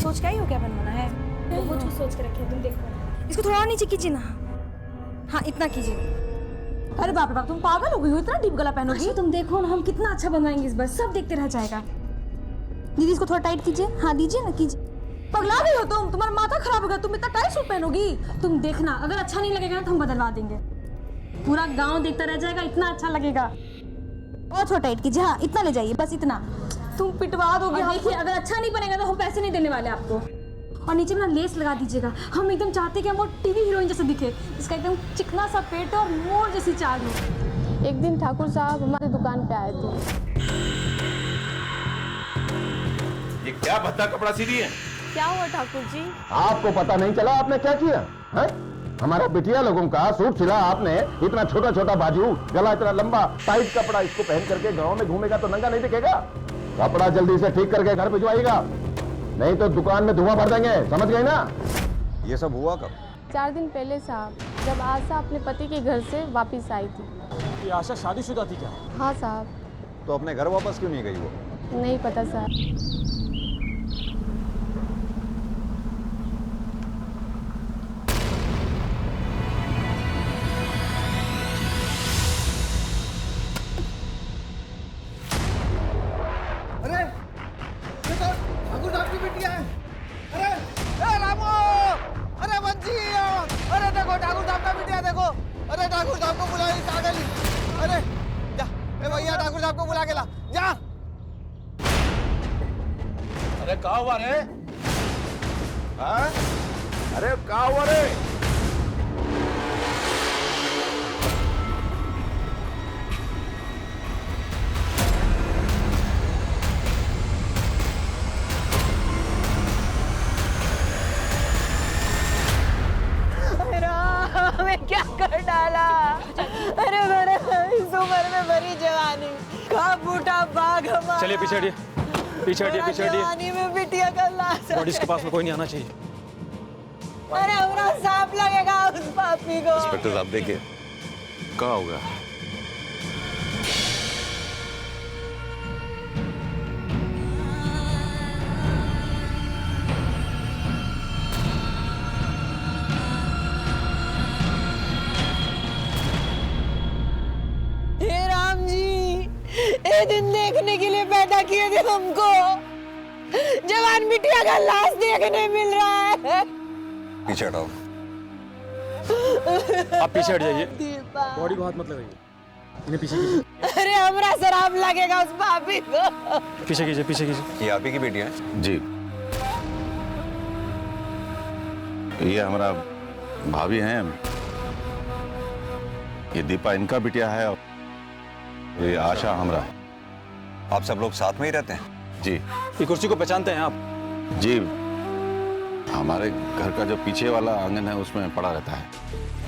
सोच क्या ही हो क्या बनवाना है? तो वो कुछ सोच के रखे तुम देखो। इसको थोड़ा और नीचे कीजिए ना। हाँ इतना कीजिए। अरे बाप रे बाप, तुम पागल हो गई हो? इतना डीप गला पहनोगी? अच्छा तुम देखो ना हम कितना अच्छा बनवाएंगे इस बार, सब देखते रह जाएगा। दीदी इसको थोड़ा टाइट कीजिए। हाँ दीजिए ना, कीजिए। पगला गई हो तुम? तुम्हारा माथा खराब हो गया, तुम इतना टाइट सूट पहनोगी? तुम देखना, अगर अच्छा नहीं लगेगा ना तो हम बदलवा देंगे। पूरा गांव देखता रह जाएगा, इतना अच्छा लगेगा। और थोड़ा टाइट कीजिए। हाँ इतना ले जाइए, बस इतना। तुम पिटवा दोगे। और देखिए अगर अच्छा नहीं बनेगा तो हम पैसे नहीं देने वाले आपको। और नीचे में ना लेस लगा दीजिएगा, हम एकदम चाहते हैं कि हम वो टीवी हीरोइन जैसे दिखे। इसका एकदम चिकना सा पेट और मोर जैसी चाल हो। एक दिन ठाकुर साहब हमारी दुकान पे आए थे। ये क्या भद्दा कपड़ा सी रही है? क्या हुआ ठाकुर जी? आपको पता नहीं चला आपने क्या किया है? हमारा बिटिया लोगों का सूट सिला आपने, इतना छोटा छोटा बाजू, गला इतना लंबा, टाइट कपड़ा। इसको पहन करके गांव में घूमेगा तो नंगा नहीं दिखेगा। कपड़ा जल्दी से ठीक करके घर भिजवाइएगा, नहीं तो दुकान में धुआं भर देंगे, समझ गए ना? ये सब हुआ कब? 4 दिन पहले साहब, जब आशा अपने पति के घर से वापस आई थी। ये आशा शादीशुदा थी क्या? हाँ साहब। तो अपने घर वापस क्यों नहीं गई वो? नहीं पता साहब। अरे ये तो ठाकुर साहब की बिटिया है। अरे ए रामू, अरे बंसी, अरे देखो ठाकुर साहब का बिटिया देखो। अरे ठाकुर साहब को बुला, पागल। अरे जा, ए भैया ठाकुर साहब को बुला के ला, जा। अरे क्या हुआ रे? हाँ? अरे क्या हुआ रे? मैं क्या कर डाला? अरे मेरे इस उम्र में भरी जवानी का बूटा बाघ हमारा। चलिए पीछे हटिए, पीछे हटिए, पीछे हटिए। जवानी में बिटिया का लाश। बॉडी के पास में कोई नहीं आना चाहिए। अरे हमारा सांप लगेगा उस पापी को। इंस्पेक्टर साहब देखिए क्या होगा। हे राम जी, ये दिन देखने के लिए पैदा किए थे हमको। जवान बिटिया का लाश देखने मिल रहा है। पीछे हटाओ। आप पीछे हट जाइए, बॉडी को हाथ मत लगाइए। इन्हें पीछे कीजिए। अरे हमारा शराब लगेगा उस पापी को। पीछे कीजिए, पीछे कीजिए। ये आप ही की बेटी है? जी, ये हमारा भाभी हैं। ये दीपा इनका बिटिया है और ये आशा हमरा। आप सब लोग साथ में ही रहते हैं? जी ये कुर्सी को पहचानते हैं आप? जी, हमारे घर का जो पीछे वाला आंगन है उसमें पड़ा रहता है।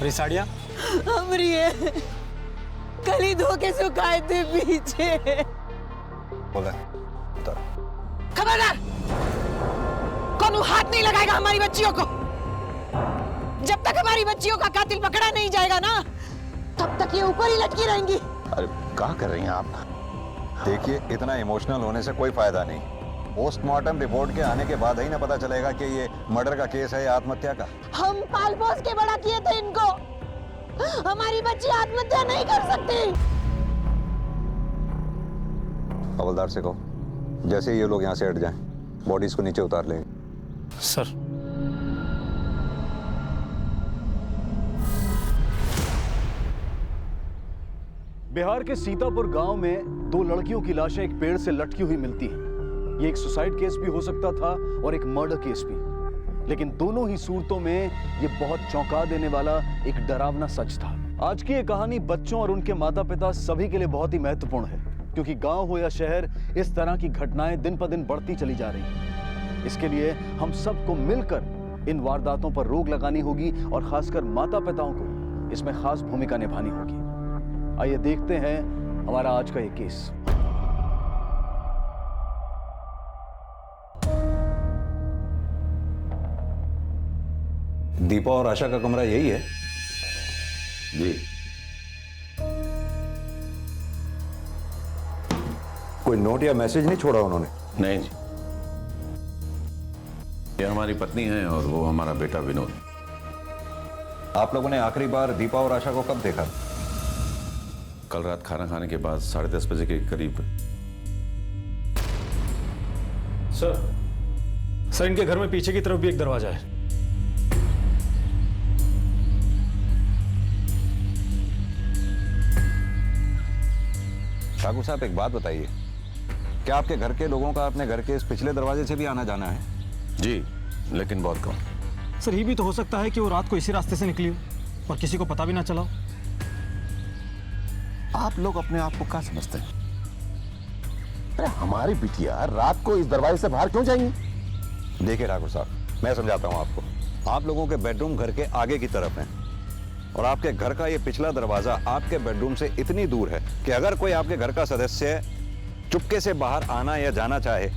अरे साड़ियाँ हमरी है, कल ही धो के सुखाए थे पीछे। बोला खबरदार, कौन हाथ नहीं लगाएगा हमारी बच्चियों को। जब तक हमारी बच्चियों का कातिल पकड़ा नहीं जाएगा ना, तब तक ये ऊपर ही लटकी रहेंगी। अरे क्या कर रही हैं आप? देखिए, इतना इमोशनल होने से कोई फायदा नहीं। पोस्टमार्टम रिपोर्ट के आने के बाद ही ना पता चलेगा कि ये मर्डर का केस है या आत्महत्या का। हम पाल पोस के बड़ा किए थे इनको। हमारी बच्ची आत्महत्या नहीं कर सकती। हवलदार से कहो, जैसे ये लोग यहाँ से हट जाएं, बॉडीज को नीचे उतार लेंगे। सर। बिहार के सीतापुर गांव में 2 लड़कियों की लाशें एक पेड़ से लटकी हुई मिलती हैं। ये एक सुसाइड केस भी हो सकता था और एक मर्डर केस भी, लेकिन दोनों ही सूरतों में ये बहुत चौंका देने वाला एक डरावना सच था। आज की ये कहानी बच्चों और उनके माता पिता सभी के लिए बहुत ही महत्वपूर्ण है, क्योंकि गांव हो या शहर, इस तरह की घटनाएं दिन पर दिन बढ़ती चली जा रही हैं। इसके लिए हम सबको मिलकर इन वारदातों पर रोक लगानी होगी और खासकर माता पिताओं को इसमें खास भूमिका निभानी होगी। आइए देखते हैं हमारा आज का ये केस। दीपा और आशा का कमरा यही है? जी। कोई नोट या मैसेज नहीं छोड़ा उन्होंने? नहीं जी। ये हमारी पत्नी है और वो हमारा बेटा विनोद। आप लोगों ने आखिरी बार दीपा और आशा को कब देखा? कल रात खाना खाने के बाद 10:30 बजे के करीब। सर इनके घर में पीछे की तरफ भी एक दरवाजा है। ठाकुर साहब एक बात बताइए, क्या आपके घर के लोगों का अपने घर के इस पिछले दरवाजे से भी आना जाना है? जी, लेकिन बहुत कम। सर ये भी तो हो सकता है कि वो रात को इसी रास्ते से निकली हो और किसी को पता भी ना चला हो। आप लोग अपने आप को क्या समझते हैं? अरे हमारी बिटिया रात को इस दरवाजे से बाहर क्यों जाएंगी? देखिए ठाकुर साहब, मैं समझाता हूँ आपको। आप लोगों के बेडरूम घर के आगे की तरफ है और आपके घर का ये पिछला दरवाजा आपके बेडरूम से इतनी दूर है कि अगर कोई आपके घर का सदस्य चुपके से बाहर आना या जाना चाहे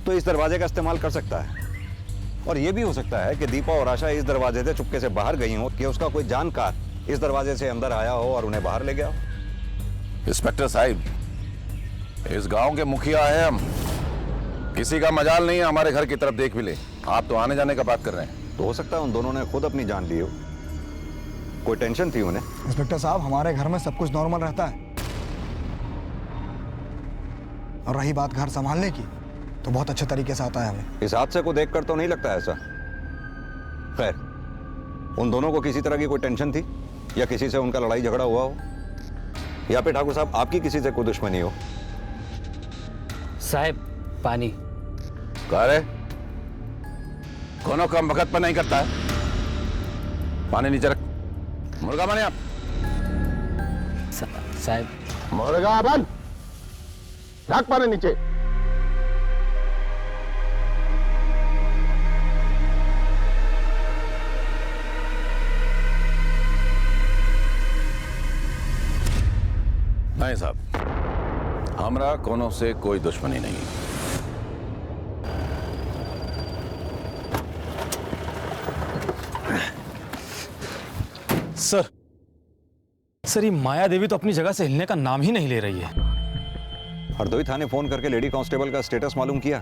तो इस दरवाजे का इस्तेमाल कर सकता है। और यह भी हो सकता है कि दीपा और आशा इस दरवाजे से चुपके से बाहर गई हो कि उसका कोई जानकार इस दरवाजे से अंदर आया हो और उन्हें बाहर ले गया हो। इंस्पेक्टर साहब, इस गांव के मुखिया हैं हम। किसी का मजाल नहीं है हमारे घर की तरफ देख भी ले। आप तो आने जाने का बात कर रहे हैं। तो हो सकता है उन दोनों ने खुद अपनी जान ली हो, कोई टेंशन थी उन्हें। इंस्पेक्टर साहब, हमारे घर में सब कुछ नॉर्मल रहता है। और रही बात घर संभालने की, तो बहुत अच्छे तरीके से आता है हमें। इस हादसे को देखकर तो नहीं लगता ऐसा। खैर, उन दोनों को किसी तरह की कोई टेंशन थी या किसी से उनका लड़ाई झगड़ा हुआ हो, या फिर ठाकुर साहब आपकी किसी से कोई दुश्मनी हो? साहब पानी। कह रहे कोनो काम वक्त पर नहीं करता है। पानी नीचे रख। मुर्गा बने आप। साहब मुर्गा बन, रख पानी नीचे। नहीं साहब, हमरा कोनो से कोई दुश्मनी नहीं। सर ये माया देवी तो अपनी जगह से हिलने का नाम ही नहीं ले रही है। हरदोई थाने फोन करके लेडी कांस्टेबल का स्टेटस मालूम किया,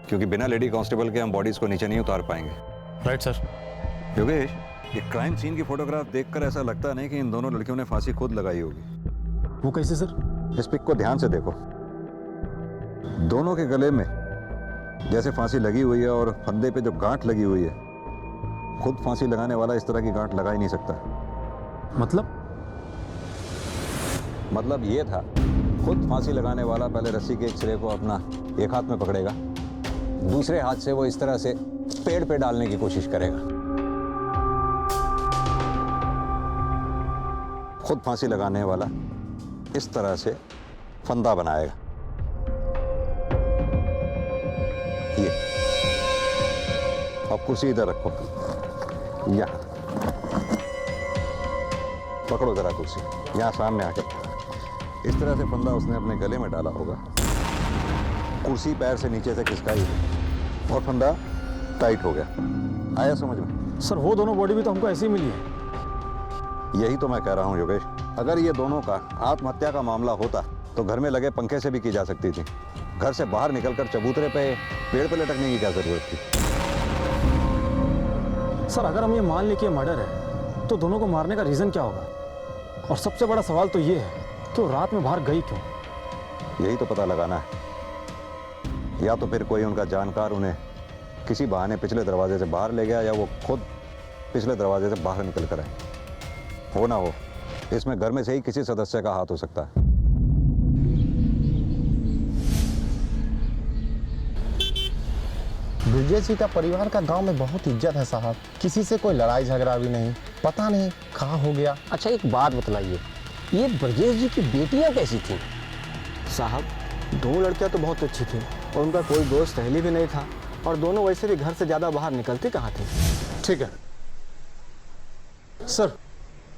क्योंकि बिना लेडी कांस्टेबल के हम बॉडीज को नीचे नहीं उतार पाएंगे। Right sir. योगेश, ये क्राइम सीन की फोटोग्राफ देखकर ऐसा लगता नहीं कि इन दोनों लड़कियों ने फांसी खुद लगाई होगी। वो कैसे सर? इस पिक को ध्यान से देखो। दोनों के गले में जैसे फांसी लगी हुई है और फंदे पे जो गांठ लगी हुई है, खुद फांसी लगाने वाला इस तरह की गांठ लगा ही नहीं सकता। मतलब ये था, खुद फांसी लगाने वाला पहले रस्सी के एक सिरे को अपना एक हाथ में पकड़ेगा, दूसरे हाथ से वो इस तरह से पेड़ पे डालने की कोशिश करेगा। खुद फांसी लगाने वाला इस तरह से फंदा बनाएगा। ये अब कुर्सी इधर रखो, यहां पकड़ो जरा कुर्सी, यहां सामने आकर। इस तरह से फंदा उसने अपने गले में डाला होगा, कुर्सी पैर से नीचे से खिसकाई और फंदा टाइट हो गया। आया समझ में? सर वो दोनों बॉडी भी तो हमको ऐसी ही मिली है। यही तो मैं कह रहा हूं योगेश, अगर ये दोनों का आत्महत्या का मामला होता तो घर में लगे पंखे से भी की जा सकती थी। घर से बाहर निकलकर चबूतरे पे पेड़ पे लटकने की क्या जरूरत थी? सर अगर हम ये मान लें कि मर्डर है तो दोनों को मारने का रीजन क्या होगा? और सबसे बड़ा सवाल तो ये है कि वो रात में बाहर गई क्यों? यही तो पता लगाना है। या तो फिर कोई उनका जानकार उन्हें किसी बहाने पिछले दरवाजे से बाहर ले गया, या वो खुद पिछले दरवाजे से बाहर निकल कर आए। हो ना हो, इसमें घर में से ही किसी सदस्य का हाथ हो सकता है। ब्रिजेश जी का परिवार का गांव में बहुत इज्जत है साहब। किसी से कोई लड़ाई झगड़ा भी नहीं, पता नहीं कहाँ हो गया। अच्छा एक बात बतलाइए, ये ब्रजेश जी की बेटियां कैसी थी? साहब, दो लड़कियां तो बहुत अच्छी थी और उनका कोई दोस्त सहेली भी नहीं था, और दोनों वैसे भी घर से ज्यादा बाहर निकलती कहाँ थी। ठीक है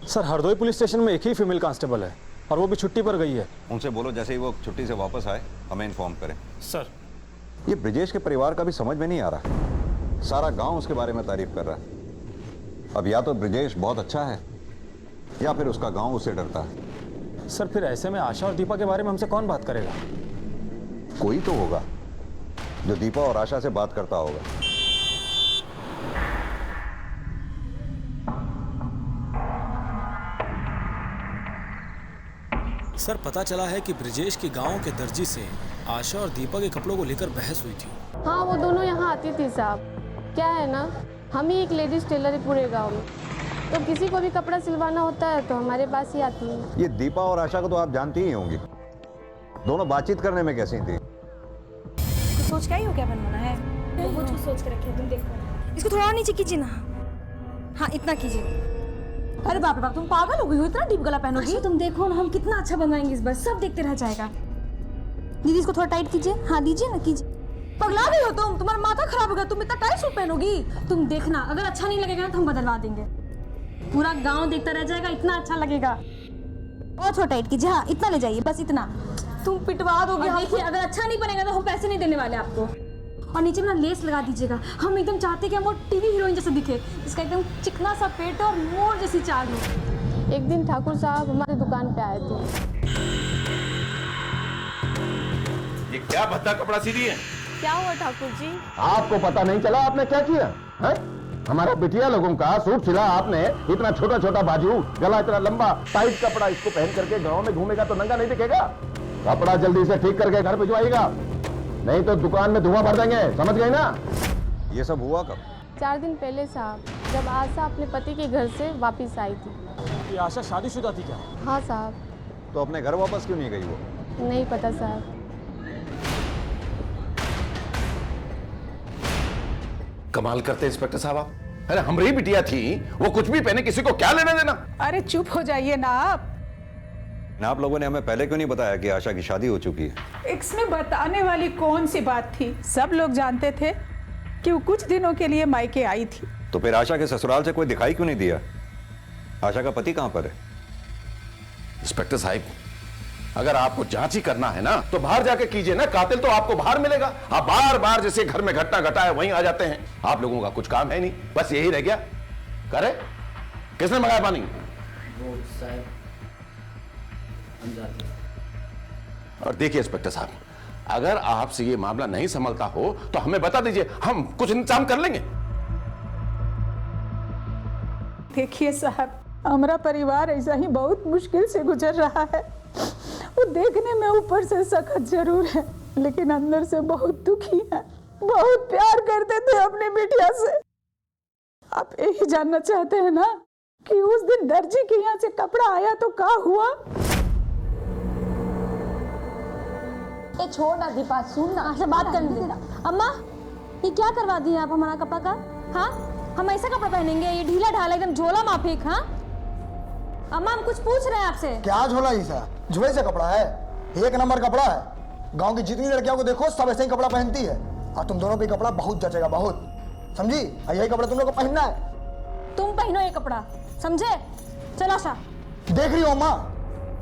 सर हरदोई पुलिस स्टेशन में एक ही फीमेल कांस्टेबल है और वो भी छुट्टी पर गई है। उनसे बोलो जैसे ही वो छुट्टी से वापस आए हमें इन्फॉर्म करें। सर ये ब्रिजेश के परिवार का भी समझ में नहीं आ रहा, सारा गांव उसके बारे में तारीफ कर रहा है। अब या तो ब्रिजेश बहुत अच्छा है या फिर उसका गांव उससे डरता है। सर फिर ऐसे में आशा और दीपा के बारे में हमसे कौन बात करेगा? कोई तो होगा जो दीपा और आशा से बात करता होगा। सर पता चला है कि ब्रिजेश के गांव के दर्जी से आशा और दीपा के कपड़ों को लेकर बहस हुई थी। हाँ, वो दोनों यहाँ आती थी साहब। क्या है ना, हम ही एक लेडीज टेलर है पूरे गांव में, तो किसी को भी कपड़ा सिलवाना होता है तो हमारे पास ही आती है। ये दीपा और आशा को तो आप जानती ही होंगी, दोनों बातचीत करने में कैसी थी? तो सोच क्या ही हो क्या बनवाना है? वो जो सोच के रखे तुम देखो। इसको थोड़ा और नीचे कीजिए ना। हाँ, इतना कीजिए। अरे बाप रे बाप, तुम पागल हो गई हो, इतना डीप गला पहनोगी? तुम देखो ना, हम कितना अच्छा बनवाएंगे इस बार, सब देखते रह जाएगा। दीदी इसको थोड़ा टाइट कीजिए। हाँ दीजिए ना, कीजिए। पगला गई हो तुम, तुम्हारा माथा खराब हो गया, तुम इतना टाइट सूट पहनोगी? तुम देखना, अगर अच्छा नहीं लगेगा ना तो हम बदलवा देंगे। पूरा गांव देखता रह जाएगा, इतना अच्छा लगेगा। और थोड़ा टाइट कीजिए। हाँ, इतना ले जाइए, बस इतना। तुम पिटवा दोगे। देखिए, अगर अच्छा नहीं बनेगा तो हम पैसे नहीं देने वाले आपको। और नीचे में ना लेस लगा दीजिएगा। हम एकदम चाहते हैं कि हम वो टीवी हीरोइन जैसे दिखे, इसका एकदम चिकना सा पेट और मोर जैसी चाल हो। एक दिन ठाकुर साहब हमारे दुकान पे आए थे। ये क्या भद्दा कपड़ा सी है? क्या हुआ ठाकुर जी? आपको पता नहीं चला आपने क्या किया है? हमारा बिटिया लोगों का सूट सिला आपने, इतना छोटा छोटा बाजू, गला इतना लंबा, टाइट कपड़ा, इसको पहन करके गांव में घूमेगा तो नंगा नहीं दिखेगा। कपड़ा जल्दी से ठीक करके घर भिजवाइएगा, नहीं तो दुकान में धुआं भर देंगे, समझ गए ना? ये सब हुआ कब? 4 दिन पहले साहब, जब आशा अपने पति के घर से वापस आई थी। ये आशा शादीशुदा थी क्या? हाँ साहब। तो अपने घर वापस क्यों नहीं गई वो? नहीं पता साहब। कमाल करते इंस्पेक्टर साहब आप। अरे हमारी बिटिया थी, वो कुछ भी पहने, किसी को क्या लेना देना? अरे चुप हो जाइए ना आप लोगों ने हमें पहले क्यों नहीं बताया कि आशा की शादी हो चुकी है? इसमें बताने वाली कौन सी बात थी? सब लोग जानते थे कि वो कुछ दिनों के लिए मायके आई थी। तो फिर आशा के ससुराल से कोई दिखाई क्यों नहीं दिया? आशा का पति कहां पर है? इंस्पेक्टर साहब, अगर आपको जांच ही करना है ना तो बाहर जाके कीजिए ना, कातिल तो आपको बाहर मिलेगा। आप बार बार जैसे घर में घटना घटा है वहीं आ जाते हैं। आप लोगों का कुछ काम है नहीं, बस यही रह गया। करे किसने मंगाया पानी? वो साहब हम जाते हैं। और देखिए इंस्पेक्टर साहब, अगर आपसे ये मामला नहीं संभलता हो तो हमें बता दीजिए, हम कुछ इंतजाम कर लेंगे। देखिए साहब, हमारा परिवार ऐसा ही बहुत मुश्किल से गुजर रहा है। वो देखने में ऊपर से सख्त जरूर है, लेकिन अंदर से बहुत दुखी है। बहुत प्यार करते थे अपनी बिटिया से। आप यही जानना चाहते हैं ना कि उस दिन दर्जी के यहाँ से कपड़ा आया तो क्या हुआ? ए छोड़ ना दीपा, सुन ना, आशा बात करने दे। अम्मा, ये क्या करवा दिए आप हमारा कपड़ा का? हाँ, हम ऐसा कपड़ा पहनेंगे? ये ढीला ढाला एकदम झोला माफिक। हाँ अम्मा, हम कुछ पूछ रहे हैं आपसे। क्या झोला ही सा? झोले से कपड़ा है, 1 नंबर कपड़ा है। गांव की जितनी लड़कियों को देखो सब ऐसे ही कपड़ा पहनती है, और तुम दोनों पे कपड़ा बहुत जचेगा, बहुत। समझी? यही कपड़ा तुम लोग को पहनना है। तुम पहनो ये कपड़ा, समझे? चलो आशा। देख रही हो अम्मा,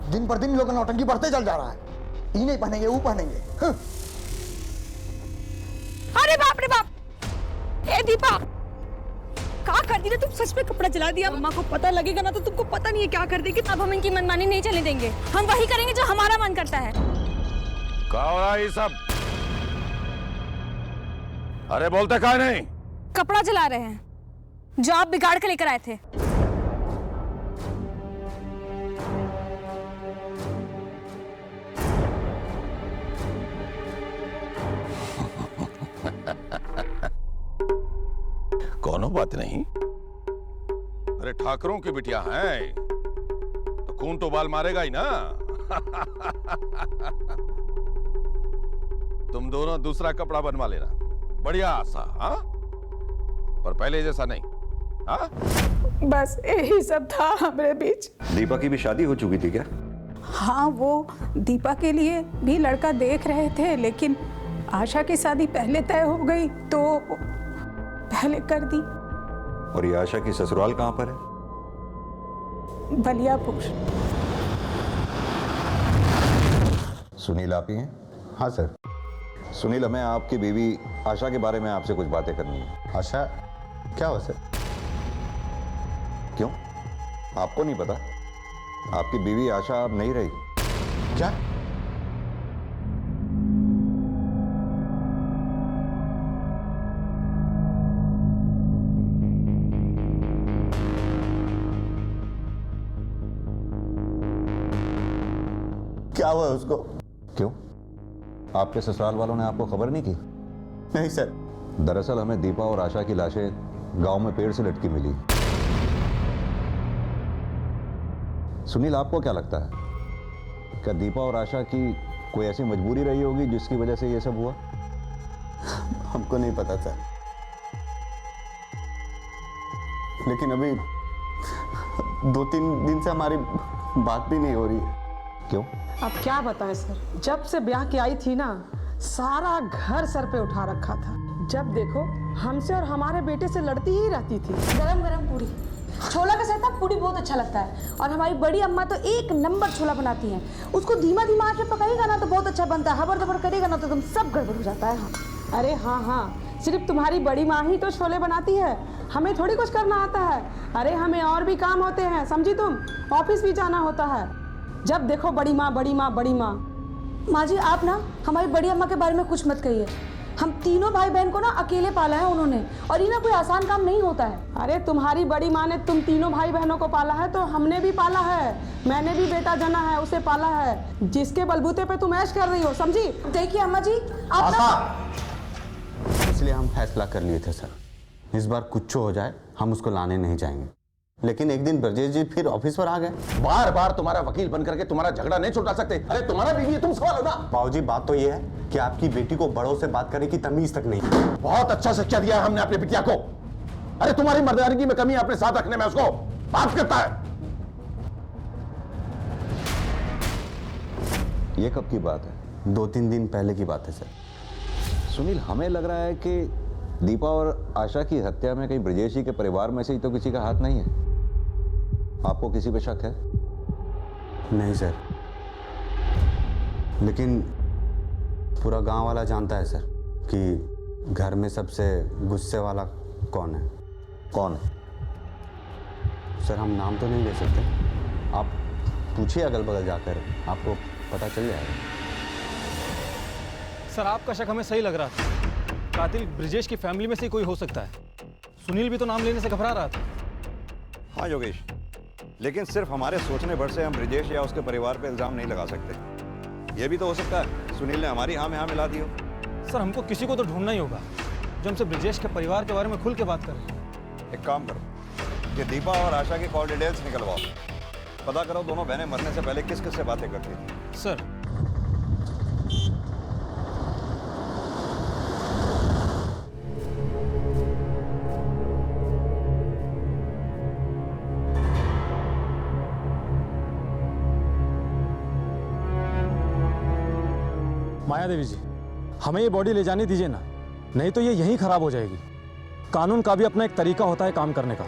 दिन पर दिन लोगों का नौटंकी बढ़ते चल जा रहा है। ये नहीं पहनेंगे, वो पहनेंगे। अरे बाप रे बाप! ए दीपा, क्या कर दी? तुम सच में कपड़ा जला दिया। अम्मा को पता लगेगा ना तो तुमको पता नहीं है क्या कर देगी। अब हम इनकी मनमानी नहीं चलने देंगे, हम वही करेंगे जो हमारा मन करता है। क्या हो रहा है ये सब? अरे बोलते क्या नहीं? कपड़ा जला रहे हैं जो आप बिगाड़ के लेकर आए थे। कोनो बात नहीं। अरे ठाकरों की बिटिया है तो खून तो बाल मारेगा ही ना। तुम दोनों दूसरा कपड़ा बनवा लेना, बढ़िया आशा। हाँ, पर पहले जैसा नहीं। हाँ, बस यही सब था हमारे बीच। दीपा की भी शादी हो चुकी थी क्या? हाँ, वो दीपा के लिए भी लड़का देख रहे थे, लेकिन आशा की शादी पहले तय हो गई तो पहले कर दी। और ये आशा की ससुराल कहां पर है? बलियापुर। सुनील आप ही हैं? हाँ सर। सुनील, हमें आपकी बीवी आशा के बारे में आपसे कुछ बातें करनी है। आशा क्या हो सर? क्यों, आपको नहीं पता? आपकी बीवी आशा अब नहीं रही। क्या? क्या हुआ उसको? क्यों? आपके ससुराल वालों ने आपको खबर नहीं की? नहीं सर। दरअसल हमें दीपा और आशा की लाशें गांव में पेड़ से लटकी मिली। सुनील, आपको क्या लगता है, क्या दीपा और आशा की कोई ऐसी मजबूरी रही होगी जिसकी वजह से ये सब हुआ? हमको नहीं पता सर, लेकिन अभी 2-3 दिन से हमारी बात भी नहीं हो रही है। क्यों? अब क्या बताएं सर, जब से ब्याह के आई थी ना, सारा घर सर पे उठा रखा था। जब देखो हमसे और हमारे बेटे से लड़ती ही रहती थी। गरम गरम पूरी, छोला का साथ पूरी बहुत अच्छा लगता है। और हमारी बड़ी अम्मा तो एक नंबर छोला बनाती हैं। उसको धीमा धीमा आंच में पकाएगा ना तो बहुत अच्छा बनता है, हबर दबर करेगा ना तो एकदम सब गड़बड़ हो जाता है। हाँ। अरे हाँ हाँ, सिर्फ तुम्हारी बड़ी माँ ही तो छोले बनाती है, हमें थोड़ी कुछ करना आता है। अरे हमें और भी काम होते हैं, समझी तुम, ऑफिस भी जाना होता है। जब देखो बड़ी माँ बड़ी माँ बड़ी माँ। माँ जी आप ना हमारी बड़ी अम्मा के बारे में कुछ मत कहिए। हम तीनों भाई बहन को ना अकेले पाला है उन्होंने, और ये ना कोई आसान काम नहीं होता है। अरे तुम्हारी बड़ी माँ ने तुम तीनों भाई बहनों को पाला है तो हमने भी पाला है। मैंने भी बेटा जना है, उसे पाला है, जिसके बलबूते पे तुम ऐश कर रही हो, समझी? देखिए अम्मा जी आप ना, इसलिए हम फैसला कर लिए थे सर, इस बार कुछ हो जाए हम उसको लाने नहीं जाएंगे। लेकिन एक दिन ब्रजेश जी फिर ऑफिस पर आ गए। बार बार तुम्हारा वकील बन करके तुम्हारा झगड़ा नहीं छुटा सकते। अरे तुम्हारा बीवी है, तुम सवाल हो ना। बाबूजी बात तो ये है कि आपकी बेटी को बड़ों से बात करने की तमीज तक नहीं। बहुत अच्छा शिक्षा दिया है हमने अपनी बिटिया को। अरे तुम्हारी मर्दानगी में कमी अपने साथ रखने में उसको बात करता है। ये कब की बात है? 2-3 दिन पहले की बात है सर। सुनील, हमें लग रहा है कि दीपा और आशा की हत्या में कहीं ब्रजेश जी के परिवार में से ही तो किसी का हाथ नहीं है। आपको किसी पे शक है? नहीं सर, लेकिन पूरा गांव वाला जानता है सर कि घर में सबसे गुस्से वाला कौन है। कौन है? सर हम नाम तो नहीं ले सकते, आप पूछिए अगल बगल जाकर, आपको पता चल जाएगा। सर आपका शक हमें सही लग रहा था, कातिल ब्रिजेश की फैमिली में से कोई हो सकता है। सुनील भी तो नाम लेने से घबरा रहा था। हाँ योगेश, लेकिन सिर्फ हमारे सोचने भर से हम ब्रिजेश या उसके परिवार पे इल्जाम नहीं लगा सकते। यह भी तो हो सकता है सुनील ने हमारी हाँ में हाँ मिला दी हो। सर हमको किसी को तो ढूंढना ही होगा जो हमसे ब्रिजेश के परिवार के बारे में खुल के बात करे। एक काम करो, ये दीपा और आशा की कॉल डिटेल्स निकलवाओ, पता करो दोनों बहनें मरने से पहले किस किस से बातें करती थी। सर माया देवी जी, हमें ये बॉडी ले जाने दीजिए ना, नहीं तो ये यहीं खराब हो जाएगी। कानून का भी अपना एक तरीका होता है काम करने का,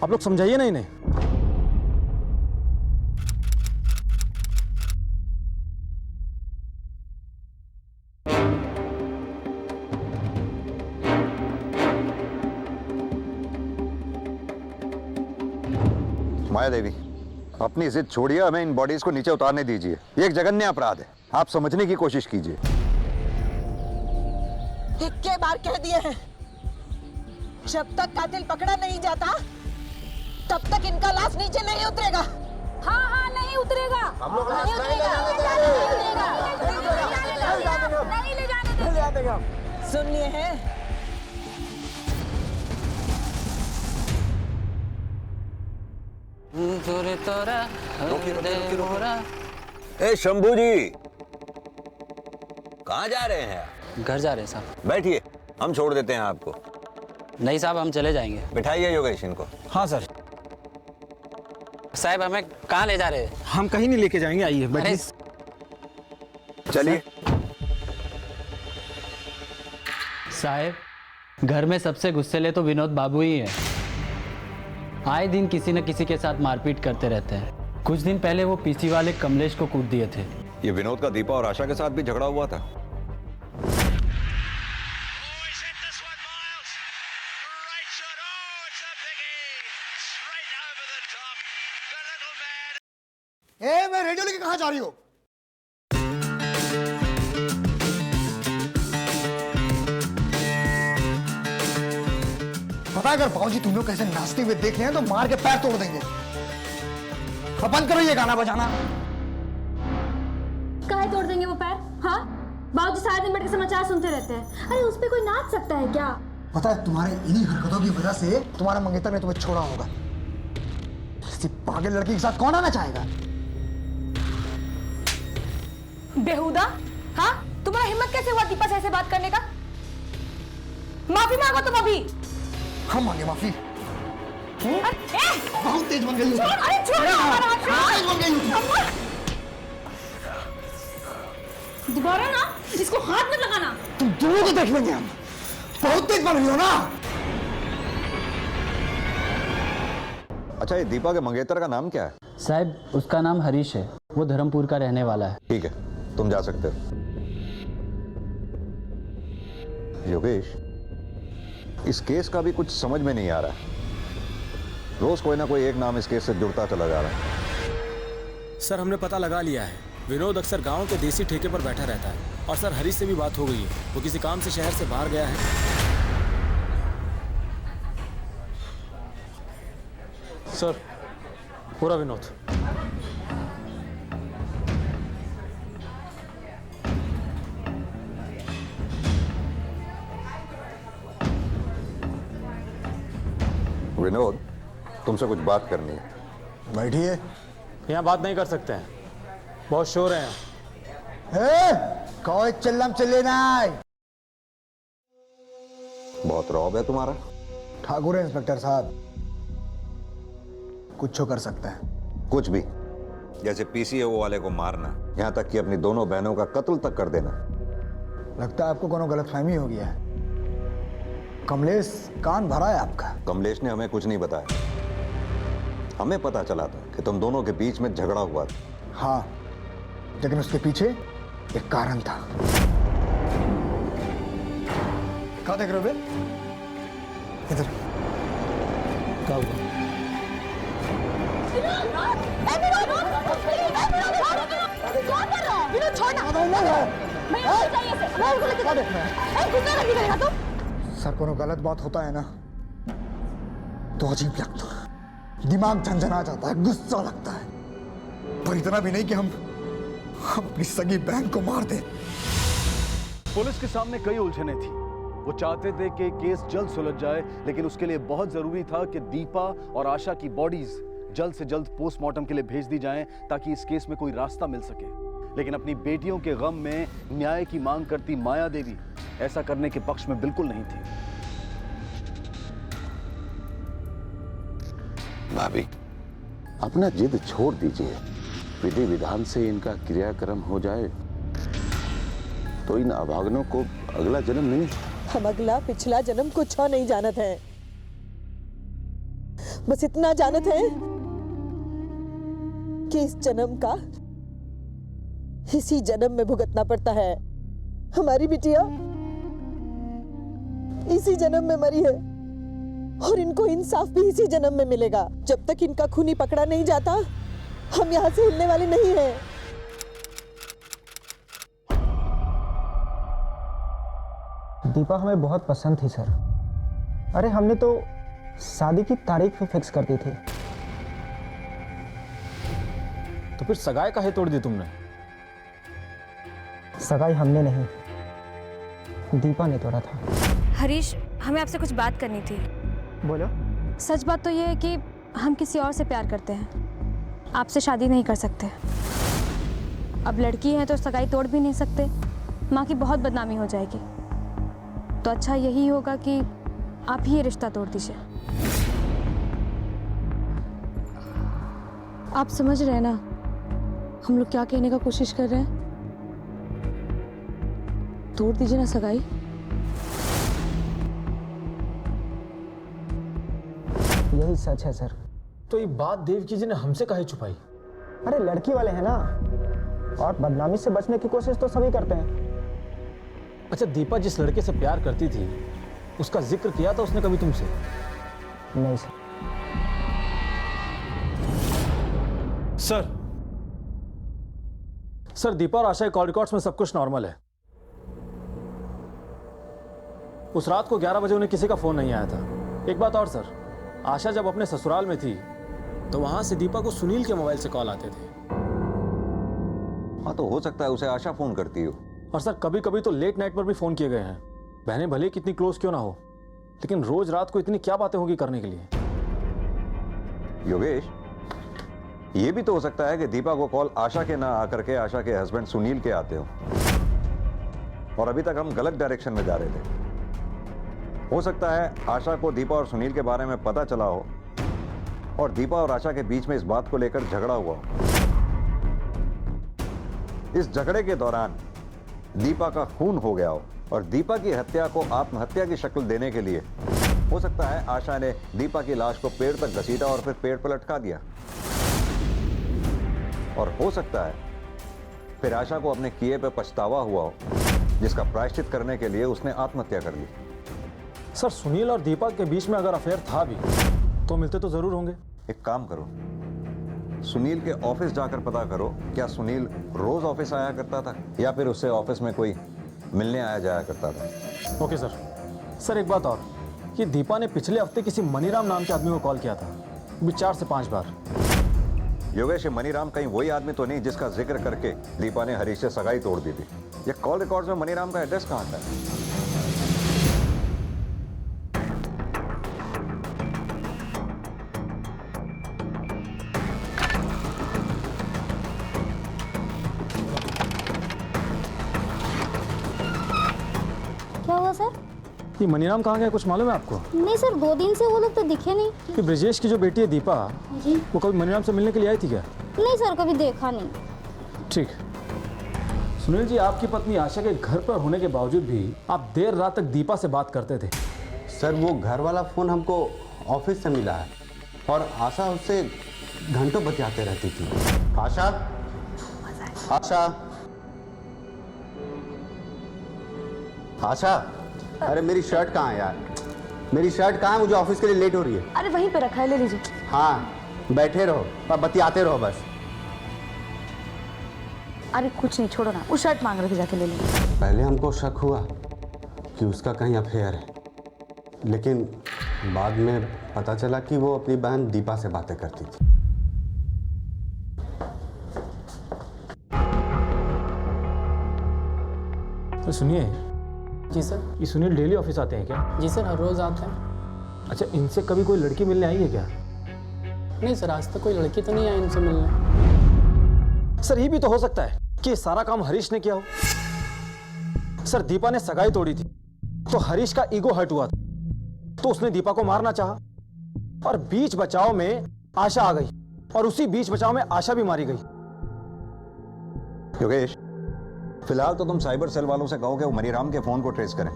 आप लोग समझाइए ना इन्हें। माया देवी, अपनी जिद छोड़िए, हमें इन बॉडीज को नीचे उतारने दीजिए। ये एक जघन्य अपराध है, आप समझने की कोशिश कीजिए। इक्के बार कह दिए हैं, जब तक कातिल पकड़ा नहीं जाता तब तक इनका लाश नीचे नहीं उतरेगा। हाँ हाँ नहीं उतरेगा, हम लोग नहीं उतरेगा, नहीं ले जाने देंगे। सुन लिए हैं? ए शंभू जी, कहाँ जा रहे हैं? घर जा रहे हैं साहब। बैठिए, हम छोड़ देते हैं आपको। नहीं साहब, हम चले जाएंगे। बिठाइए योगेश इनको। हाँ सर। साहब हमें कहाँ ले जा रहे हैं? हम कहीं नहीं लेके जाएंगे, आइए बैठिए। चलिए। साहब घर में सबसे गुस्सेले तो विनोद बाबू ही है। आए दिन किसी न किसी के साथ मारपीट करते रहते हैं। कुछ दिन पहले वो पीसी वाले कमलेश को कूट दिए थे। ये विनोद का दीपा और आशा के साथ भी झगड़ा हुआ था। ए मैं रेडियो लेके कहाँ जा रही हो? पता है अगर बाबूजी तुम लोग कैसे नाचते हुए देख रहे हैं तो मार के पैर तोड़ देंगे। अब बंद करो ये गाना बजाना। काहे तोड़ देंगे वो पैर? हाँ, बाबूजी सारे दिन बैठ के समाचार सुनते रहते हैं। अरे उस पे कोई नाच सकता है क्या? पता है तुम्हारे इन्हीं हरकतों की वजह से तुम्हारा मंगेतर ने तुम्हें छोड़ा होगा। किसी पागल लड़की के साथ कौन आना चाहेगा? बेहुदा, हाँ? तुम्हारा हिम्मत कैसे हुआ दीपा से ऐसे बात करने का? माफी मांगो तुम अभी। हम मांगे माफी? बहुत तेज बन गई हो। अरे छोड़ो हमारा हाथ। तेज बन गई हो। दोबारा ना इसको हाथ मत लगाना। तुम दोनों को देख लेंगे हम। बहुत तेज बन गई हो ना। अच्छा, ये दीपा के मंगेतर का नाम क्या है? साहब, उसका नाम हरीश है। वो धर्मपुर का रहने वाला है। ठीक है, तुम जा सकते हो। योगेश, इस केस का भी कुछ समझ में नहीं आ रहा है। रोज कोई ना कोई एक नाम इस केस से जुड़ता चला जा रहा है। सर, हमने पता लगा लिया है। विनोद अक्सर गांव के देसी ठेके पर बैठा रहता है। और सर, हरीश से भी बात हो गई है। वो किसी काम से शहर से बाहर गया है। सर, पूरा विनोद। विनोद, तुमसे कुछ बात करनी है। बैठिए। यहाँ बात नहीं कर सकते हैं, बहुत शोर है। कोई चिल्लम चिल्ली नहीं। बहुत रौब है तुम्हारा। ठाकुर है इंस्पेक्टर साहब, कुछ कर सकता है। कुछ भी, जैसे पीसीओ वाले को मारना, यहाँ तक कि अपनी दोनों बहनों का कत्ल तक कर देना। लगता है आपको कोनो गलतफहमी हो गया है। कमलेश कान भरा है आपका। कमलेश ने हमें कुछ नहीं बताया। हमें पता चला था कि तुम दोनों के बीच में झगड़ा हुआ था। हाँ, लेकिन उसके पीछे एक कारण था। क्या देख रहे हो बे? इधर क्या हुआ? सर, कोनो गलत बात होता है ना तो अजीब लगता है, दिमाग झंझना जाता है, गुस्सा लगता है। पर इतना भी नहीं कि हम अपनी सगी बहन को मार दें। पुलिस के सामने कई उलझने थी। वो चाहते थे कि केस जल्द सुलझ जाए, लेकिन उसके लिए बहुत जरूरी था कि दीपा और आशा की बॉडीज जल्द से जल्द पोस्टमार्टम के लिए भेज दी जाएं, ताकि इस केस में कोई रास्ता मिल सके। लेकिन अपनी बेटियों के गम में न्याय की मांग करती माया देवी ऐसा करने के पक्ष में बिल्कुल नहीं थी। भाभी, अपना जिद छोड़ दीजिए। विधि विधान से इनका क्रियाक्रम हो जाए तो इन अभागनों को अगला जन्म मिले। हम अगला पिछला जन्म कुछ और नहीं जानत हैं। बस इतना जानत हैं कि इस जन्म का इसी जन्म में भुगतना पड़ता है। हमारी बिटिया इसी जन्म में मरी है और इनको इंसाफ भी इसी जन्म में मिलेगा। जब तक इनका खूनी पकड़ा नहीं जाता, हम यहाँ से हिलने वाले नहीं हैं। दीपा हमें बहुत पसंद थी सर। अरे हमने तो शादी की तारीख भी फिक्स कर दी थी। तो फिर सगाई काहे तोड़ दी तुमने? सगाई हमने नहीं, दीपा ने तोड़ा था। हरीश, हमें आपसे कुछ बात करनी थी। बोलो। सच बात तो ये है कि हम किसी और से प्यार करते हैं, आपसे शादी नहीं कर सकते। अब लड़की है तो सगाई तोड़ भी नहीं सकते, माँ की बहुत बदनामी हो जाएगी। तो अच्छा यही होगा कि आप ही ये रिश्ता तोड़ दीजिए। आप समझ रहे हैं ना हम लोग क्या कहने का कोशिश कर रहे हैं? तोड़ दीजिए ना सगाई। यही सच है सर। तो ये बात देवकी जी ने हमसे काहे छुपाई? अरे लड़की वाले हैं ना, और बदनामी से बचने की कोशिश तो सभी करते हैं। अच्छा, दीपा जिस लड़के से प्यार करती थी उसका जिक्र किया था उसने कभी तुमसे? नहीं सर। सर, दीपा और आशा के कॉल रिकॉर्ड्स में सब कुछ नॉर्मल है। उस रात को 11 बजे उन्हें किसी का फोन नहीं आया था। एक बात और सर, आशा जब अपने ससुराल में थी तो वहां से दीपा को सुनील के मोबाइल से कॉल आते थे हाँ, तो हो सकता है उसे आशा फोन करती हो। और सर कभी कभी तो लेट नाइट पर भी फोन किए गए हैं। बहनें भले कितनी क्लोज क्यों ना हो, लेकिन रोज रात को इतनी क्या बातें होगी करने के लिए। योगेश, ये भी तो हो सकता है कि दीपा को कॉल आशा के ना आकर के आशा के हस्बैंड सुनील के आते हो, और अभी तक हम गलत डायरेक्शन में जा रहे थे। हो सकता है आशा को दीपा और सुनील के बारे में पता चला हो और दीपा और आशा के बीच में इस बात को लेकर झगड़ा हुआ हो। इस झगड़े के दौरान दीपा का खून हो गया हो और दीपा की हत्या को आत्महत्या की शक्ल देने के लिए हो सकता है आशा ने दीपा की लाश को पेड़ तक घसीटा और फिर पेड़ पर लटका दिया। और हो सकता है फिर आशा को अपने किए पे पछतावा हुआ हो, जिसका प्रायश्चित करने के लिए उसने आत्महत्या कर ली। सर सुनील और दीपा के बीच में अगर अफेयर था भी तो मिलते तो जरूर होंगे। एक काम करो, सुनील के ऑफिस जाकर पता करो, क्या सुनील रोज ऑफिस आया करता था या फिर उससे ऑफिस में कोई मिलने आया जाया करता था। Okay sir. सर एक बात और, ये दीपा ने पिछले हफ्ते किसी मनीराम नाम के आदमी को कॉल किया था, 4 से 5 बार। योगेश, मनीराम कहीं वही आदमी तो नहीं जिसका जिक्र करके दीपा ने हरीश से सगाई तोड़ दी थी? ये कॉल रिकॉर्ड्स में मनीराम का एड्रेस कहाँ था? क्या हुआ सर? ये मनीराम कहाँ गया, कुछ मालूम है आपको? नहीं सर, 2 दिन से वो लोग तो दिखे नहीं। कि ब्रिजेश की जो बेटी है दीपा जी, वो कभी मनीराम से मिलने के लिए आई थी क्या? नहीं सर, कभी देखा नहीं। ठीक। सुनील जी, आपकी पत्नी आशा के घर पर होने के बावजूद भी आप देर रात तक दीपा से बात करते थे। सर वो घर वाला फ़ोन हमको ऑफिस से मिला है और आशा उससे घंटों बतियाते रहती थी। आशा, आशा, आशा, अरे मेरी शर्ट कहाँ है यार? मेरी शर्ट कहाँ है? मुझे ऑफिस के लिए लेट हो रही है। अरे वहीं पे रखा है, ले लीजिए। हाँ, बैठे रहो और बतियाते रहो बस। अरे कुछ नहीं, छोड़ो ना, वो शर्ट मांग रहे थे, जाके ले लो। पहले हमको शक हुआ कि उसका कहीं अफेयर है, लेकिन बाद में पता चला कि वो अपनी बहन दीपा से बातें करती थी। तो सुनिए। जी सर। ये सुनील डेली ऑफिस आते हैं क्या? जी सर, हर रोज़ आते हैं। अच्छा, इनसे कभी कोई लड़की मिलने आई है क्या? नहीं सर, आज तक कोई लड़की तो नहीं आई इनसे मिलने। सर ये भी तो हो सकता है कि सारा काम हरीश ने किया हो। सर दीपा ने सगाई तोड़ी थी तो हरीश का ईगो हर्ट हुआ था, तो उसने दीपा को मारना चाहा और बीच बचाव में आशा आ गई और उसी बीच बचाव में आशा भी मारी गई। योगेश, फिलहाल तो तुम साइबर सेल वालों से कहो कि वो मनीराम के फोन को ट्रेस करें।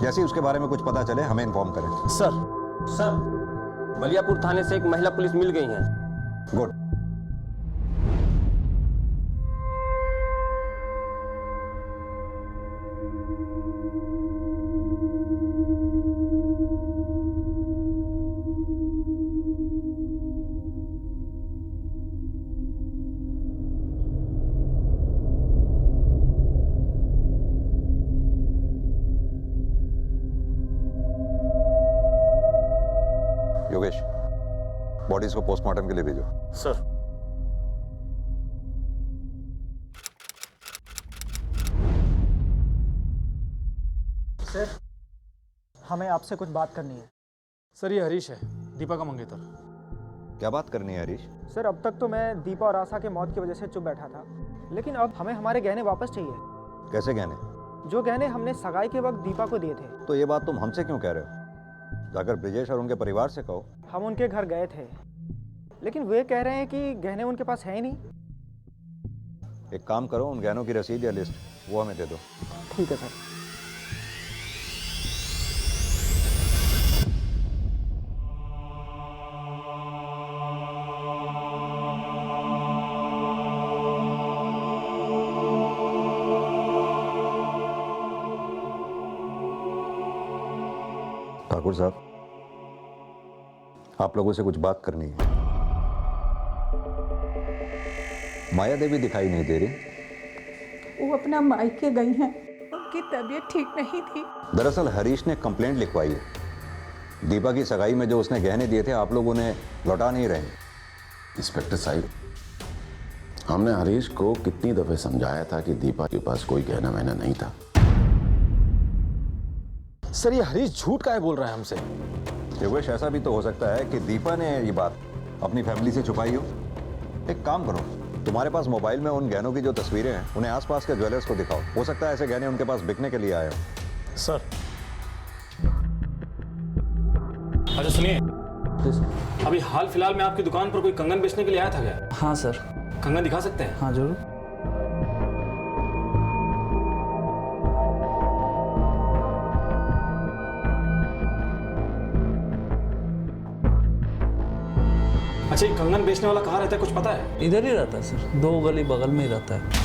जैसे ही उसके बारे में कुछ पता चले हमें इन्फॉर्म करें। सर, बलियापुर थाने से एक महिला पुलिस मिल गई है। गुड। योगेश, बॉडीज को पोस्टमार्टम के लिए भेजो। सर। सर, हमें आपसे कुछ बात करनी है। सर ये हरीश है, दीपा का मंगेतर। क्या बात करनी है हरीश? सर अब तक तो मैं दीपा और आशा के मौत की वजह से चुप बैठा था, लेकिन अब हमें हमारे गहने वापस चाहिए। कैसे गहने? जो गहने हमने सगाई के वक्त दीपा को दिए थे। तो ये बात तुम हमसे क्यों कह रहे हो? जाकर ब्रिजेश और उनके परिवार से कहो। हम उनके घर गए थे, लेकिन वे कह रहे हैं कि गहने उनके पास है ही नहीं। एक काम करो, उन गहनों की रसीद या लिस्ट वो हमें दे दो। ठीक है सर। ठाकुर साहब, आप लोगों से कुछ बात करनी है। माया देवी दिखाई नहीं दे रही। वो अपना मायके गई हैं, उनकी तबीयत ठीक नहीं थी। दरअसल हरीश ने कंप्लेंट लिखवाई है। दीपा की सगाई में जो उसने गहने दिए थे आप लोग उन्हें लौटा नहीं रहे। इंस्पेक्टर साहब, हमने हरीश को कितनी दफे समझाया था कि दीपा के पास कोई गहना वहना नहीं था। सर ये हरीश झूठ काहे बोल रहा है हमसे? योगेश, ऐसा भी तो हो सकता है कि दीपा ने ये बात अपनी फैमिली से छुपाई हो। एक काम करो, तुम्हारे पास मोबाइल में उन गहनों की जो तस्वीरें हैं उन्हें आसपास के ज्वेलर्स को दिखाओ। हो सकता है ऐसे गहने उनके पास बिकने के लिए आए हो। सर अच्छा सुनिए, अभी हाल फिलहाल में आपकी दुकान पर कोई कंगन बेचने के लिए आया था क्या? हाँ सर। कंगन दिखा सकते हैं? हाँ जरूर। अच्छा, ये कंगन बेचने वाला कहाँ रहता है, कुछ पता है? इधर ही रहता है सर, 2 गली बगल में ही रहता है।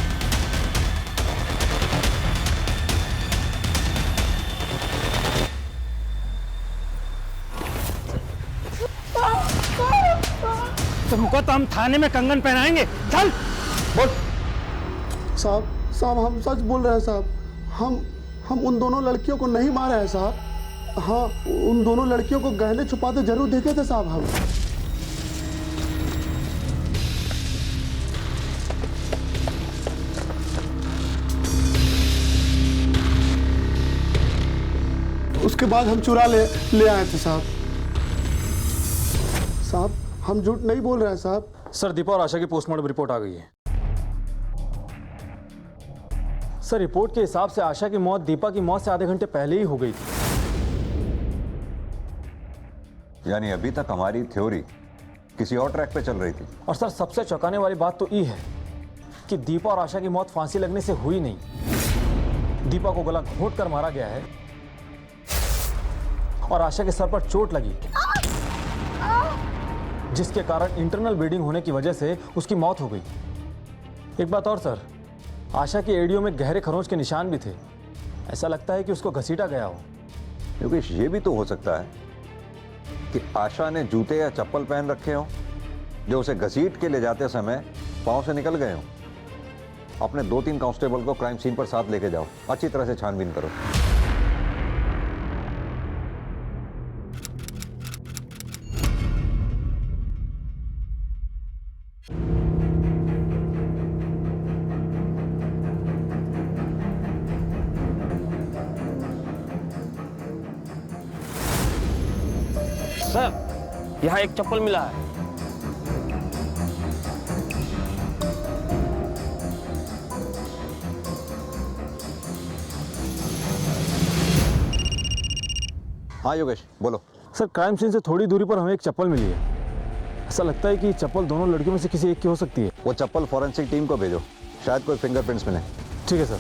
तुमको तो हम थाने में कंगन पहनाएंगे। चल बोल। साहब हम सच बोल रहे हैं साहब। हम उन दोनों लड़कियों को नहीं मारे हैं साहब। हाँ, उन दोनों लड़कियों को गहने छुपाते जरूर देखे थे साहब हम। उसके बाद हम चुरा ले आए थे साहब। साहब हम झूठ नहीं बोल रहे हैं साहब। सर दीपा और आशा की पोस्टमार्टम रिपोर्ट आ गई है। सर रिपोर्ट के हिसाब से आशा की मौत दीपा की मौत से आधे घंटे पहले ही हो गई थी। यानी अभी तक हमारी थ्योरी किसी और ट्रैक पे चल रही थी। और सर सबसे चौंकाने वाली बात तो ये है कि दीपा और आशा की मौत फांसी लगने से हुई नहीं। दीपा को गला घोंट कर मारा गया है और आशा के सर पर चोट लगी, जिसके कारण इंटरनल ब्लीडिंग होने की वजह से उसकी मौत हो गई। एक बात और सर, आशा की एड़ियों में गहरे खरोंच के निशान भी थे। ऐसा लगता है कि उसको घसीटा गया हो। योगेश, ये भी तो हो सकता है कि आशा ने जूते या चप्पल पहन रखे हो जो उसे घसीट के ले जाते समय पांव से निकल गए हो। अपने 2-3 कांस्टेबल को क्राइम सीन पर साथ लेके जाओ, अच्छी तरह से छानबीन करो। सर यहाँ एक चप्पल मिला है। हाँ योगेश बोलो। सर क्राइम सीन से थोड़ी दूरी पर हमें एक चप्पल मिली है। ऐसा लगता है कि चप्पल दोनों लड़कियों में से किसी एक की हो सकती है। वो चप्पल फॉरेंसिक टीम को भेजो, शायद कोई फिंगरप्रिंट्स मिले। ठीक है सर।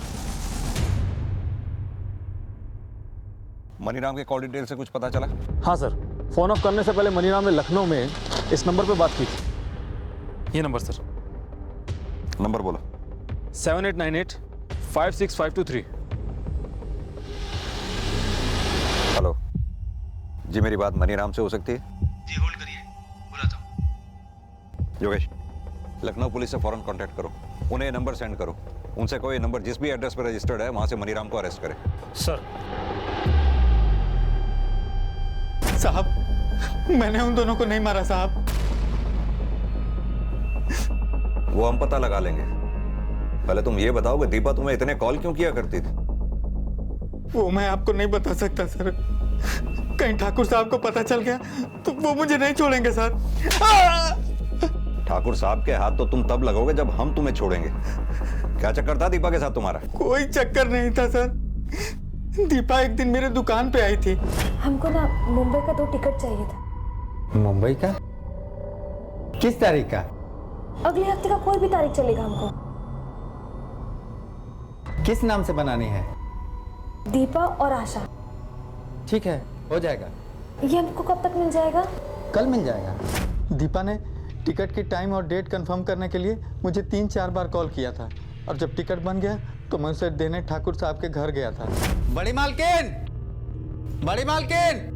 मनीराम के कॉल डिटेल से कुछ पता चला? हाँ सर, फोन ऑफ करने से पहले मनीराम ने लखनऊ में इस नंबर पे बात की थी। ये नंबर सर। नंबर बोलो। 7898 56523। हेलो जी, मेरी बात मनीराम से हो सकती है? जी होल्ड करिए, बुलाता हूँ। योगेश, लखनऊ पुलिस से फौरन कांटेक्ट करो, उन्हें नंबर सेंड करो। उनसे कोई नंबर जिस भी एड्रेस पर रजिस्टर्ड है वहां से मनीराम को अरेस्ट करें। सर। साहब मैंने उन दोनों को नहीं मारा साहब। वो हम पता लगा लेंगे। पहले तुम ये बताओ कि दीपा तुम्हें इतने कॉल क्यों किया करती थी? वो मैं आपको नहीं बता सकता सर। कहीं ठाकुर साहब को पता चल गया तो वो मुझे नहीं छोड़ेंगे सर। ठाकुर साहब के हाथ तो तुम तब लगोगे जब हम तुम्हें छोड़ेंगे। क्या चक्कर था दीपा के साथ तुम्हारा? कोई चक्कर नहीं था सर। दीपा एक दिन मेरे दुकान पे आई थी। हमको ना मुंबई का 2 टिकट चाहिए था। मुंबई का? किस तारीख का? अगले हफ्ते का कोई भी तारीख चलेगा हमको। किस नाम से बनानी है? दीपा और आशा। ठीक है, हो जाएगा। ये हमको कब तक मिल जाएगा? कल मिल जाएगा। दीपा ने टिकट की टाइम और डेट कंफर्म करने के लिए मुझे 3-4 बार कॉल किया था और जब टिकट बन गया तो मैं उसे देने ठाकुर साहब के घर गया था। बड़ी मालकिन, बड़ी मालकिन।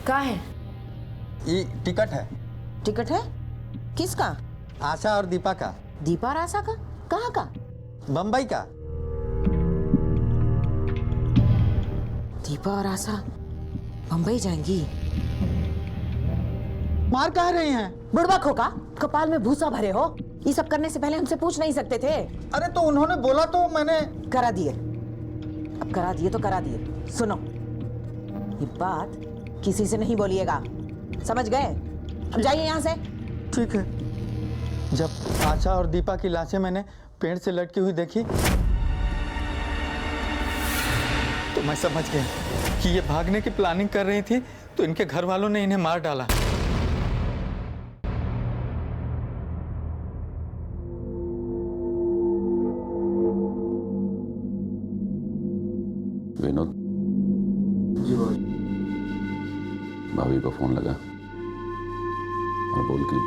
कहाँ है? ये टिकट है। टिकट है? किसका? आशा और दीपा का। दीपा और आशा का? कहाँ का? बम्बई का। दीपा और आशा बम्बई जाएंगी? मार कह रही हैं? बुढ़वा खोका, कपाल में भूसा भरे हो। ये सब करने से पहले हमसे पूछ नहीं सकते थे? अरे तो उन्होंने बोला तो मैंने करा दिए। अब करा दिए तो करा दिए। सुनो, ये बात किसी से नहीं बोलिएगा, समझ गए? अब जाइए यहाँ से। ठीक है। जब आशा और दीपा की लाशें मैंने पेड़ से लटकी हुई देखी तो मैं समझ गया कि ये भागने की प्लानिंग कर रही थी, तो इनके घर वालों ने इन्हें मार डाला। विनोद जी बोल। भाभी को फोन लगा और बोल कि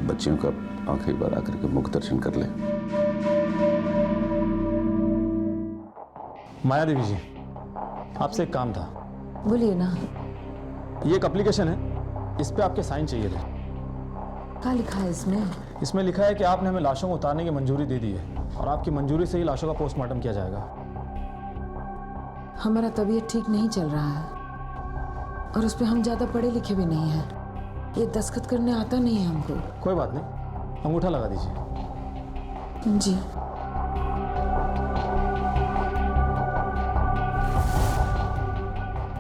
बच्चियों का आखिरी बार आकर के मुख दर्शन कर ले। माया देवी जी, आपसे एक काम था। बोलिए ना। ये एक एप्लीकेशन है, इस पे आपके साइन चाहिए थे। क्या लिखा है इसमें? इसमें लिखा है कि आपने हमें लाशों को उतारने की मंजूरी दे दी है और आपकी मंजूरी से ही लाशों का पोस्टमार्टम किया जाएगा। हमारा तबीयत ठीक नहीं चल रहा है और उस पर हम ज़्यादा पढ़े लिखे भी नहीं हैं। ये दस्तखत करने आता नहीं है हमको। कोई बात नहीं, अंगूठा लगा दीजिए। जी।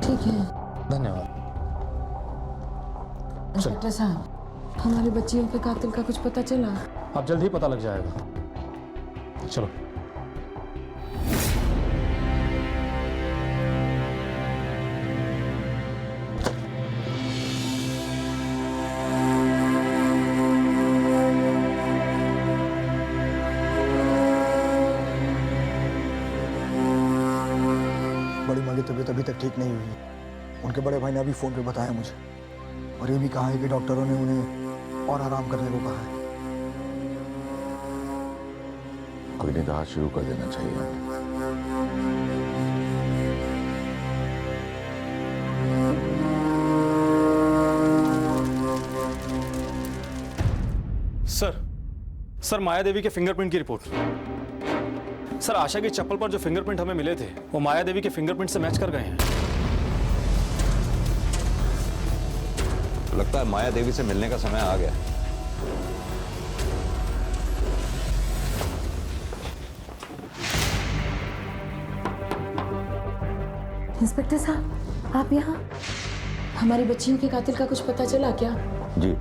ठीक है, धन्यवाद। इंस्पेक्टर साहब, हमारी बच्चियों के कातिल का कुछ पता चला? अब जल्द ही पता लग जाएगा। चलो। बड़ी माँ की तबीयत अभी तक ठीक नहीं हुई है। उनके बड़े भाई ने अभी फ़ोन पे बताया मुझे, और ये भी कहा है कि डॉक्टरों ने उन्हें और आराम करने को कहा है। कोई निदान शुरू कर देना चाहिए। सर माया देवी के फिंगरप्रिंट की रिपोर्ट। सर, आशा की चप्पल पर जो फिंगरप्रिंट हमें मिले थे वो माया देवी के फिंगरप्रिंट से मैच कर गए हैं। लगता है माया देवी से मिलने का समय आ गया। इंस्पेक्टर साहब, आप यहाँ? हमारी बच्चियों के कातिल का कुछ पता चला क्या? जी,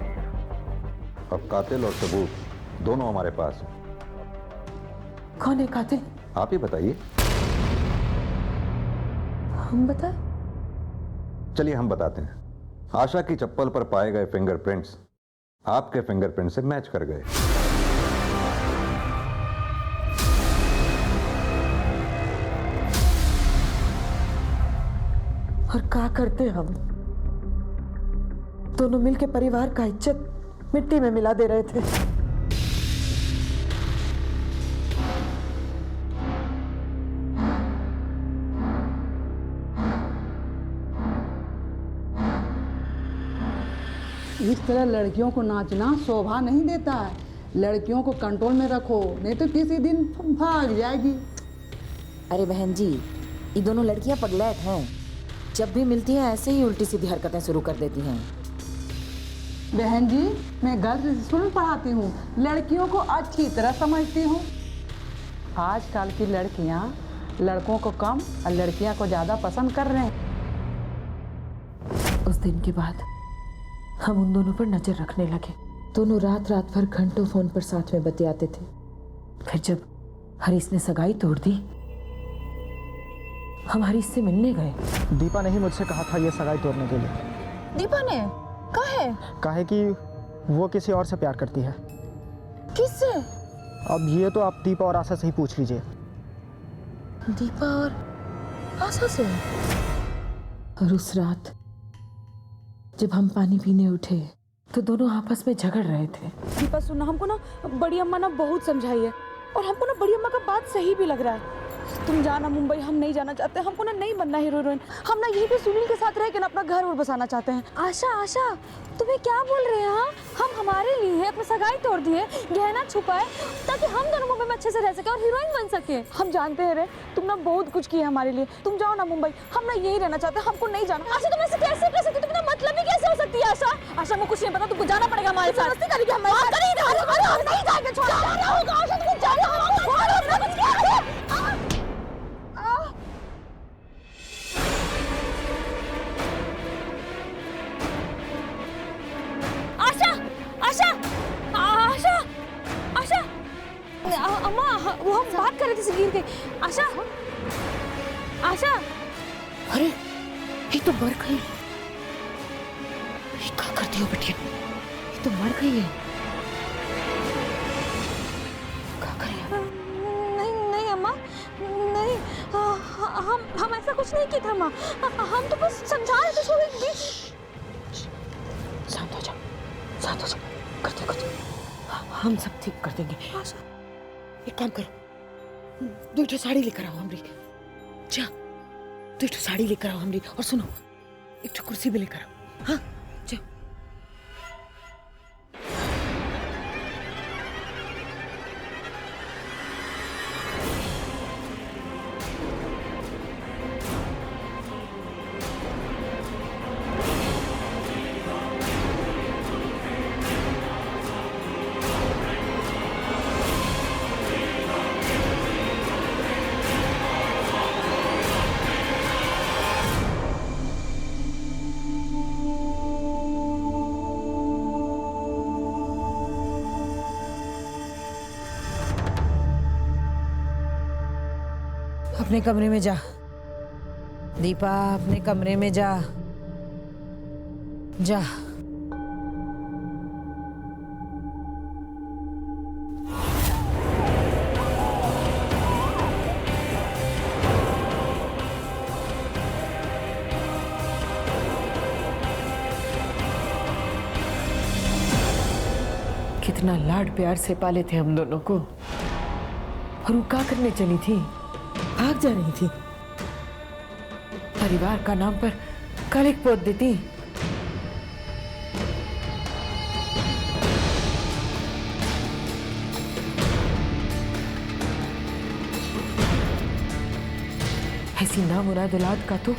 अब कातिल और सबूत दोनों हमारे पास हैं। कौन है कातिल? आप ही बताइए। हम बताएं? चलिए हम बताते हैं। आशा की चप्पल पर पाए गए फिंगरप्रिंट्स आपके फिंगरप्रिंट से मैच कर गए। और क्या करते हम? दोनों मिलके परिवार का इज्जत मिट्टी में मिला दे रहे थे। इस तरह लड़कियों को नाचना शोभा नहीं देता है। लड़कियों को कंट्रोल में रखो, नहीं तो किसी दिन भाग जाएगी। अरे बहन जी, ये दोनों लड़कियां पगलैट हैं। जब भी मिलती हैं ऐसे ही उल्टी सीधी हरकतें शुरू कर देती हैं। बहन जी, मैं गर्ल्स स्कूल में पढ़ाती हूँ, लड़कियों को अच्छी तरह समझती हूँ। आजकल की लड़कियाँ लड़कों को कम और लड़कियाँ को ज़्यादा पसंद कर रहे हैं। उस दिन के बाद हम उन दोनों पर नजर रखने लगे। दोनों रात रात भर घंटों फोन पर साथ में बतियाते थे। फिर जब हरीश ने सगाई तोड़ दी, हम हरीश से मिलने गए। दीपा ने ही मुझसे कहा था ये सगाई तोड़ने के लिए। दीपा ने कहा कि वो किसी और से प्यार करती है। किससे? अब ये तो आप दीपा और आशा से ही पूछ लीजिए। दीपा और आशा से? और उस रात जब हम पानी पीने उठे तो दोनों आपस में झगड़ रहे थे। दीपा सुनना, हमको ना बड़ी अम्मा ना बहुत समझाई है और हमको ना बड़ी अम्मा का बात सही भी लग रहा है। तुम जाना मुंबई, हम नहीं जाना चाहते। हमको ना नहीं बनना हीरो हीरोइन। हम ना यहीं पे सुनील के साथ रह के ना अपना घर और बसाना चाहते हैं। आशा आशा तुम्हें क्या बोल रहे हैं? हाँ, हम हमारे लिए अपनी सगाई तोड़ दिए, गहना छुपाए ताकि हम दोनों मुंबई में अच्छे से रह सके और हीरोइन बन सके। हम जानते हैं रे, तुम ना बहुत कुछ किया हमारे लिए। तुम जाओ ना मुंबई, हम ना यही रहना चाहते हैं, हमको नहीं जाना। आशा तुम ऐसे कैसे कर सकती? तुम्हारा मतलब ही कैसे हो सकती है आशा? आशा मुझे कुछ नहीं पता, तुमको जाना पड़ेगा हमारे साथ। मस्ती करेगी हमारे साथ। हम नहीं जाएंगे, छोड़ जाना होगा आशा, तुमको जाना होगा। आशा आशा आशा आशा अम्मा, वो हम बात कर रहे थे सिगीर के। आशा आशा, अरे ये तो मर गई। ये क्या करती हो बिटिया? ये तो मर गई है। क्या करें? नहीं नहीं अम्मा, नहीं, हम ऐसा कुछ नहीं किया था अम्मा। हम तो बस समझा रहे थे उसको। शांत हो जाओ, शांत हो जाओ। करते हम सब ठीक कर देंगे। एक काम करो, 2 साड़ी लेकर आओ हमरी। जा 2 साड़ी लेकर आओ हमरी, और सुनो 1 कुर्सी भी लेकर आओ। हाँ जाओ। अपने कमरे में जा दीपा, अपने कमरे में जा। जा कितना लाड प्यार से पाले थे हम दोनों को, और वो क्या करने चली थी? भाग जा रही थी। परिवार का नाम पर कलंक पोत देती। ऐसी नामुराद औलाद का तो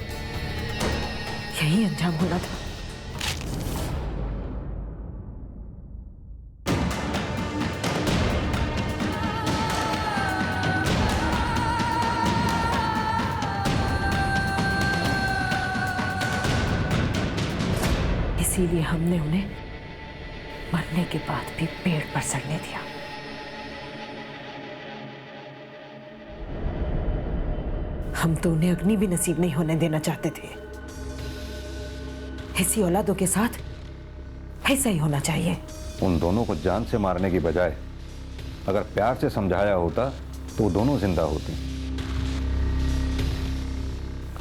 यही अंजाम होना था। इसीलिए हमने उन्हें मरने के बाद भी पेड़ पर सड़ने दिया। हम तो उन्हें अग्नि भी नसीब नहीं होने देना चाहते थे। ऐसी औलादों के साथ ऐसा ही होना चाहिए। उन दोनों को जान से मारने की बजाय अगर प्यार से समझाया होता तो वो दोनों जिंदा होती।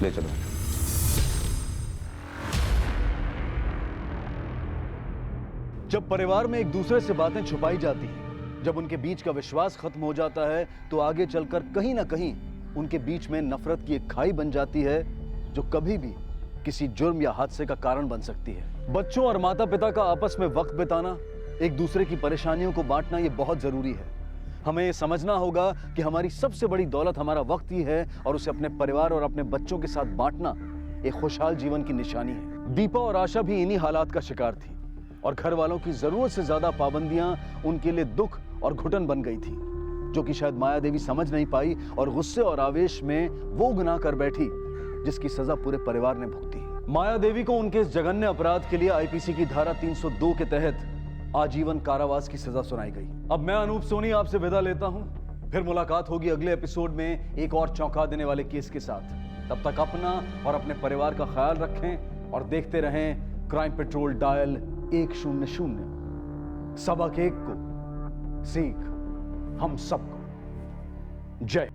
ले चलो। जब परिवार में एक दूसरे से बातें छुपाई जाती हैं, जब उनके बीच का विश्वास खत्म हो जाता है, तो आगे चलकर कहीं ना कहीं उनके बीच में नफरत की एक खाई बन जाती है, जो कभी भी किसी जुर्म या हादसे का कारण बन सकती है। बच्चों और माता पिता का आपस में वक्त बिताना, एक दूसरे की परेशानियों को बांटना, ये बहुत जरूरी है। हमें ये समझना होगा कि हमारी सबसे बड़ी दौलत हमारा वक्त ही है, और उसे अपने परिवार और अपने बच्चों के साथ बांटना एक खुशहाल जीवन की निशानी है। दीपा और आशा भी इन्हीं हालात का शिकार थी, और घर वालों की जरूरत से ज्यादा पाबंदियां उनके लिए दुख और घुटन बन गई थी, जो कि शायद माया देवी समझ नहीं पाई, और गुस्से और आवेश में वो गुनाह कर बैठी जिसकी सजा पूरे परिवार ने भुगती। माया देवी को उनके इस जघन्य अपराध के लिए आईपीसी की धारा 302 के तहत आजीवन कारावास की सजा सुनाई गई। अब मैं अनूप सोनी आपसे विदा लेता हूं। फिर मुलाकात होगी अगले एपिसोड में एक और चौंका देने वाले केस के साथ। तब तक अपना और अपने परिवार का ख्याल रखें और देखते रहें क्राइम पेट्रोल डायल 100। सबक एक को सीख हम सबको। जय।